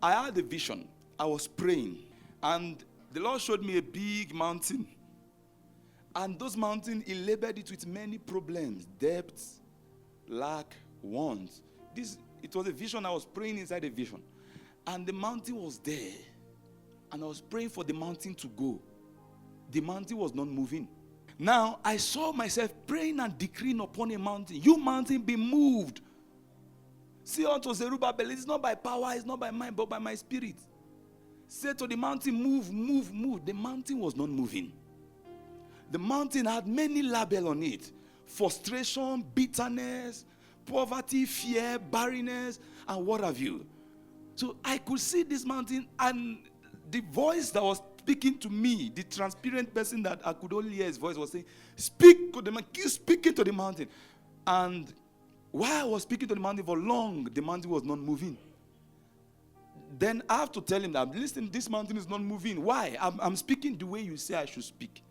I had a vision. I was praying, and the Lord showed me a big mountain. And those mountains, He labeled it with many problems, debts, lack, wants. It was a vision. I was praying inside a vision. And the mountain was there. And I was praying for the mountain to go. The mountain was not moving. Now, I saw myself praying and decreeing upon a mountain. You mountain, be moved. Say unto Zerubbabel, it's not by power, it's not by mind, but by my spirit. Say to the mountain, move, move, move. The mountain was not moving. The mountain had many labels on it. Frustration, bitterness, poverty, fear, barrenness, and what have you. So I could see this mountain, and the voice that was speaking to me, the transparent person that I could only hear his voice, was saying, speak to the mountain, keep speaking to the mountain. And while I was speaking to the mountain for long, the mountain was not moving. Then I have to tell him that, listen, this mountain is not moving. Why? I'm speaking the way you say I should speak.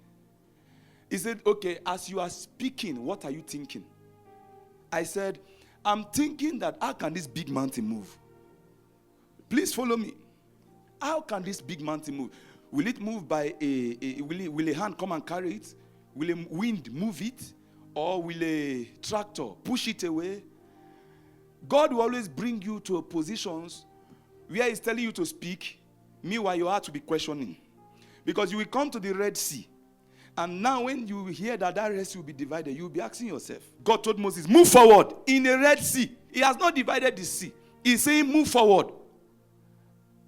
He said, okay, as you are speaking, what are you thinking? I said, I'm thinking that how can this big mountain move? Please follow me. How can this big mountain move? Will it move by will a hand come and carry it? Will a wind move it? Or will a tractor push it away? God will always bring you to positions where He's telling you to speak. Meanwhile, your heart will be questioning. Because you will come to the Red Sea. And now when you hear that Red Sea will be divided, you will be asking yourself. God told Moses, move forward in the Red Sea. He has not divided the sea. He's saying, move forward.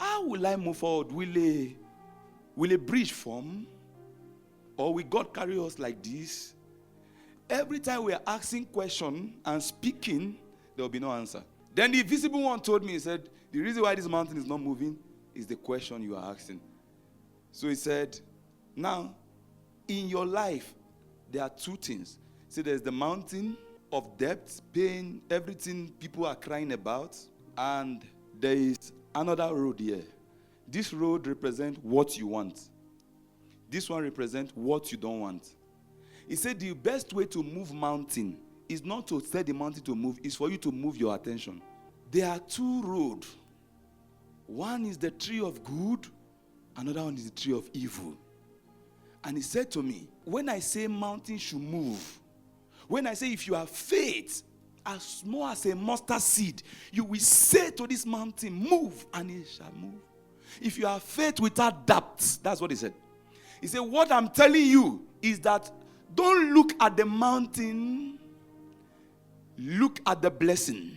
How will I move forward? Will a bridge form? Or will God carry us like this? Every time we are asking questions and speaking, there will be no answer. Then the visible one told me, he said, the reason why this mountain is not moving is the question you are asking. So he said, now, in your life, there are two things. See, there's the mountain of debt, pain, everything people are crying about. And there is another road here. This road represents what you want. This one represents what you don't want. He said the best way to move mountain is not to tell the mountain to move, it's for you to move your attention. There are two roads. One is the tree of good, another one is the tree of evil. And he said to me, when I say mountain should move, when I say if you have faith as small as a mustard seed, you will say to this mountain, move, and it shall move. If you have faith without doubt, that's what he said. He said, what I'm telling you is that don't look at the mountain, look at the blessing.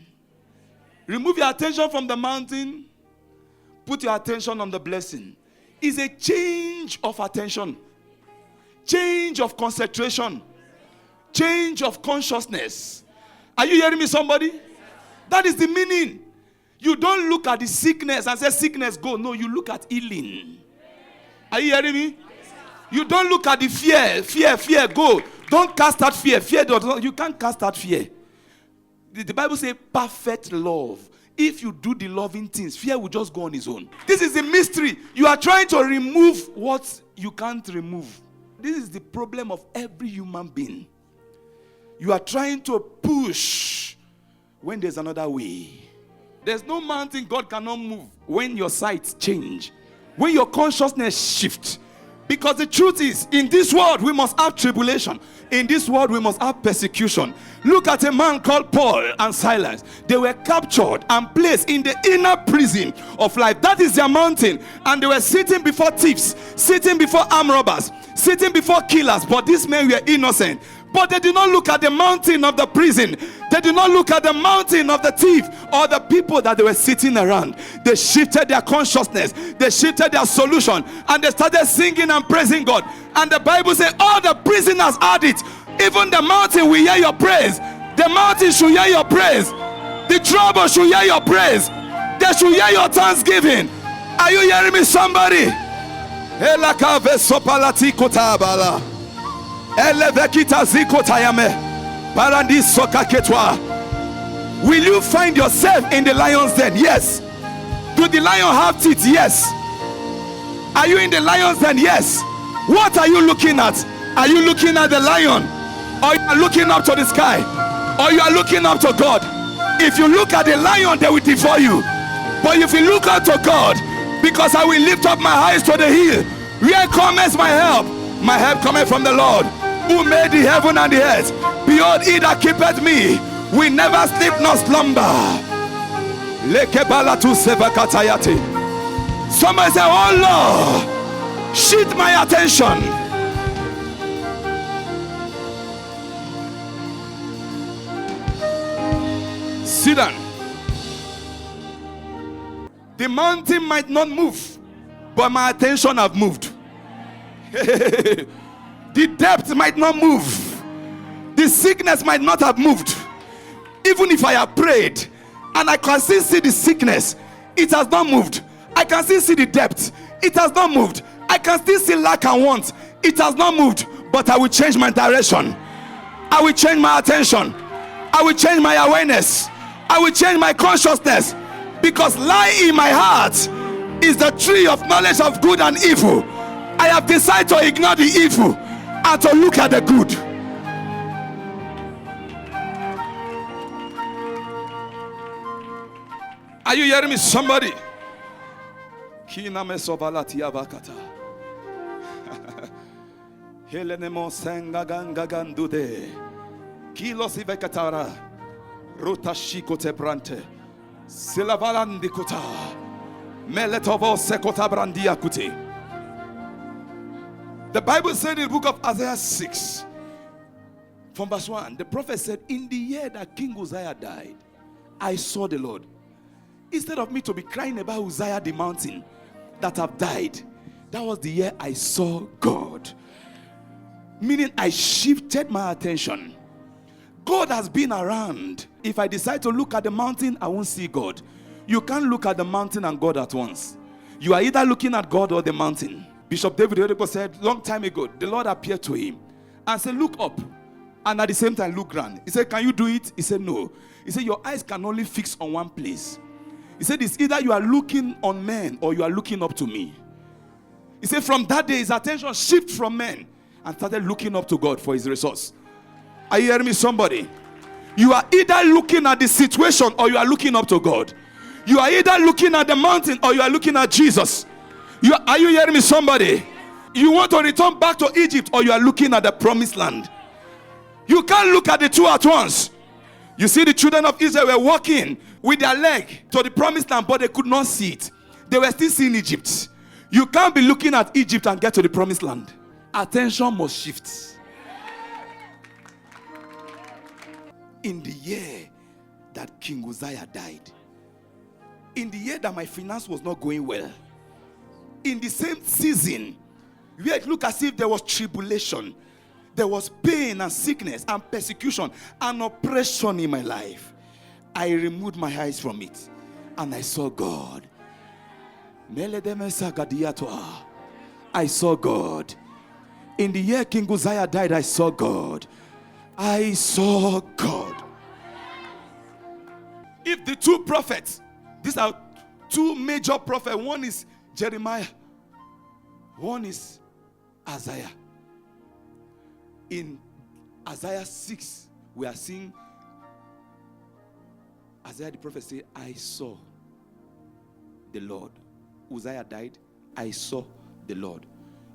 Remove your attention from the mountain, put your attention on the blessing. It's a change of attention, change of concentration, change of consciousness. Are you hearing me, somebody? That is the meaning. You don't look at the sickness and say, sickness, go. No, you look at healing. Are you hearing me? You don't look at the fear, go. Don't cast out fear. You can't cast out fear. The Bible says perfect love. If you do the loving things, fear will just go on its own. This is the mystery. You are trying to remove what you can't remove. This is the problem of every human being. You are trying to push when there's another way. There's no mountain God cannot move when your sights change, when your consciousness shifts. Because the truth is, in this world we must have tribulation. In this world we must have persecution. Look at a man called Paul and Silas. They were captured and placed in the inner prison of life. That is their mountain. And they were sitting before thieves, sitting before armed robbers, sitting before killers. But these men were innocent. But they did not look at the mountain of the prison. They did not look at the mountain of the thief or the people that they were sitting around. They shifted their consciousness. They shifted their solution. And they started singing and praising God. And the Bible says all the prisoners had it. Even the mountain will hear your praise. The mountain should hear your praise. The trouble should hear your praise. They should hear your thanksgiving. Are you hearing me, somebody? Will you find yourself in the lion's den? Yes. Do the lion have teeth? Yes. Are you in the lion's den? Yes. What are you looking at? Are you looking at the lion? Or you are looking up to the sky? Or you are looking up to God? If you look at the lion, they will devour you. But if you look unto God, because I will lift up my eyes to the hill, where cometh my help? My help cometh from the Lord, who made the heaven and the earth. Behold, he that keepeth me will never sleep nor slumber. Somebody say, oh Lord, shift my attention. Sit down. The mountain might not move, but my attention have moved. The depth might not move. The sickness might not have moved. Even if I have prayed and I can still see the sickness, it has not moved. I can still see the depth, it has not moved. I can still see lack and want, it has not moved. But I will change my direction. I will change my attention. I will change my awareness. I will change my consciousness. Because lying in my heart is the tree of knowledge of good and evil. I have decided to ignore the evil and to look at the good. Are you hearing me, somebody? The Bible said in the book of Isaiah 6 from verse 1, the prophet said, in the year that King Uzziah died, I saw the Lord. Instead of me to be crying about Uzziah the mountain that have died, that was the year I saw God. Meaning I shifted my attention. God has been around. If I decide to look at the mountain, I won't see God. You can't look at the mountain and God at once. You are either looking at God or the mountain. Bishop David Oyedepo said long time ago, the Lord appeared to him and said, look up, and at the same time look round. He said, can you do it? He said, no. He said, your eyes can only fix on one place. He said, it's either you are looking on men or you are looking up to me. He said, from that day his attention shifted from men and started looking up to God for his resource. Are you hearing me, somebody? You are either looking at the situation or you are looking up to God. You are either looking at the mountain or you are looking at Jesus. Are you hearing me, somebody? You want to return back to Egypt or you are looking at the promised land. You can't look at the two at once. You see, the children of Israel were walking with their leg to the promised land, but they could not see it. They were still seeing Egypt. You can't be looking at Egypt and get to the promised land. Attention must shift. In the year that King Uzziah died, in the year that my finance was not going well, in the same season where it looked as if there was tribulation, there was pain and sickness and persecution and oppression in my life, I removed my eyes from it and I saw God. I saw God. In the year King Uzziah died, I saw God. I saw God. If the two prophets, these are two major prophets, one is Jeremiah, one is Isaiah. In Isaiah 6, we are seeing Isaiah the prophet say, I saw the Lord. Uzziah died, I saw the Lord.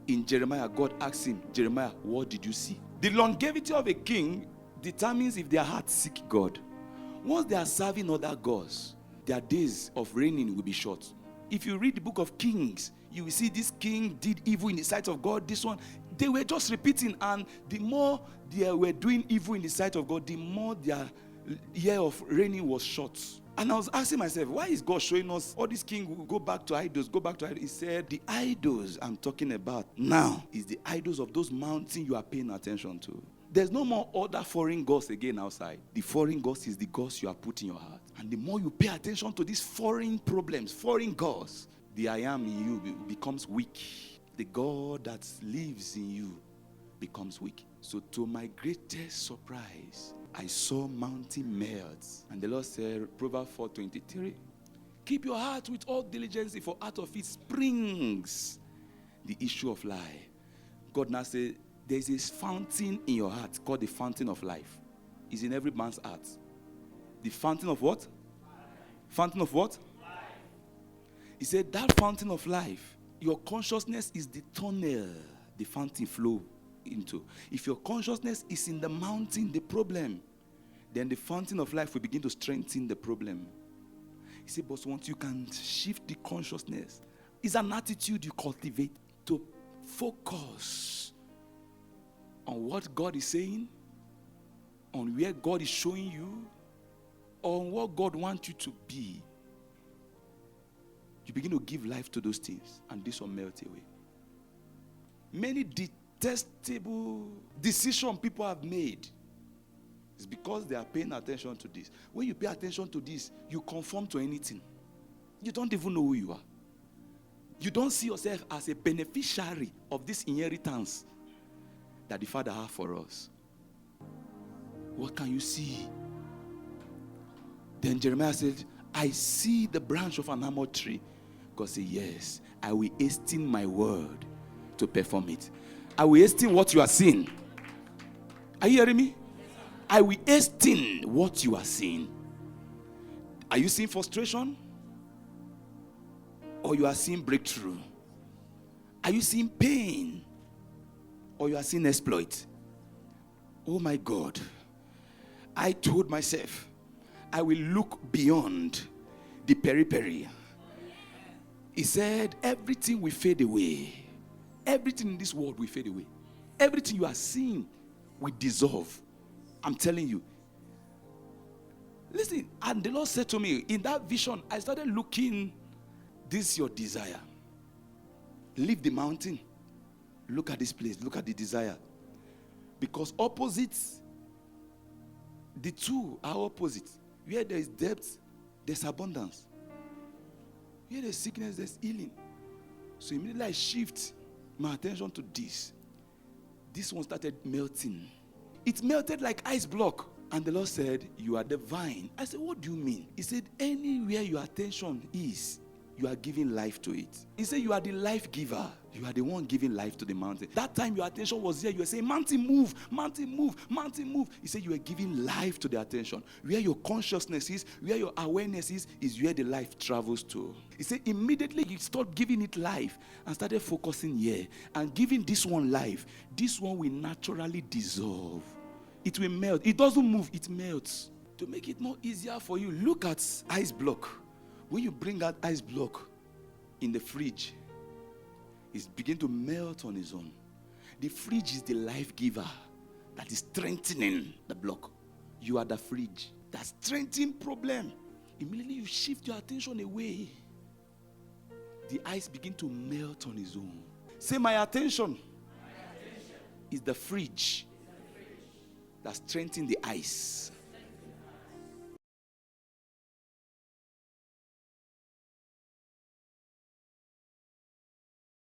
In Jeremiah, God asked him, Jeremiah, what did you see? The longevity of a king determines if their hearts seek God. Once they are serving other gods, their days of reigning will be short. If you read the book of Kings, you will see this king did evil in the sight of God. This one, they were just repeating, and the more they were doing evil in the sight of God, the more their year of reigning was short. And I was asking myself, why is God showing us all these kings who go back to idols, go back to idols? He said, the idols I'm talking about now is the idols of those mountains you are paying attention to. There's no more other foreign gods again outside. The foreign gods is the gods you are putting in your heart. And the more you pay attention to these foreign problems, foreign gods, the I am in you becomes weak. The God that lives in you becomes weak. So to my greatest surprise, I saw mountain melt. And the Lord said, Proverbs 4:23, keep your heart with all diligence, for out of it springs the issue of life. God now said, there's this fountain in your heart called the fountain of life. It's in every man's heart. The fountain of what? Life. Fountain of what? Life. He said, that fountain of life, your consciousness is the tunnel the fountain flow into. If your consciousness is in the mountain, the problem, then the fountain of life will begin to strengthen the problem. He said, but once you can shift the consciousness, it's an attitude you cultivate to focus on what God is saying, on where God is showing you, on what God wants you to be. You begin to give life to those things, and this will melt away. Many detestable decisions people have made is because they are paying attention to this. When you pay attention to this, you conform to anything. You don't even know who you are. You don't see yourself as a beneficiary of this inheritance that the Father has for us. What can you see? Then Jeremiah said, I see the branch of an almond tree. God said, yes, I will hasten my word to perform it. I will hasten what you are seeing. Are you hearing me? I will hasten what you are seeing. Are you seeing frustration? Or you are seeing breakthrough? Are you seeing pain? Or you are seeing exploit? Oh my God. I told myself, I will look beyond the periphery. He said, everything will fade away. Everything in this world will fade away. Everything you are seeing will dissolve. I'm telling you. Listen, and the Lord said to me, in that vision, I started looking, this is your desire. Leave the mountain. Look at this place. Look at the desire. Because opposites, the two are opposites. Where there is depth, there's abundance. Where there's sickness, there's healing. So immediately I shift my attention to this. This one started melting. It melted like ice block. And the Lord said, you are the vine. I said, what do you mean? He said, anywhere your attention is, you are giving life to it. He said, you are the life giver. You are the one giving life to the mountain. That time your attention was there. You were saying, mountain move, mountain move, mountain move. He said, you are giving life to the attention. Where your consciousness is, where your awareness is where the life travels to. He said, immediately you start giving it life and started focusing here and giving this one life. This one will naturally dissolve. It will melt. It doesn't move, it melts. To make it more easier for you, look at ice block. When you bring out ice block in the fridge, it's begin to melt on its own. The fridge is the life giver that is strengthening the block. You are the fridge that strengthens problem. Immediately you shift your attention away. The ice begin to melt on its own. Say, my attention is the fridge that strengthens the ice.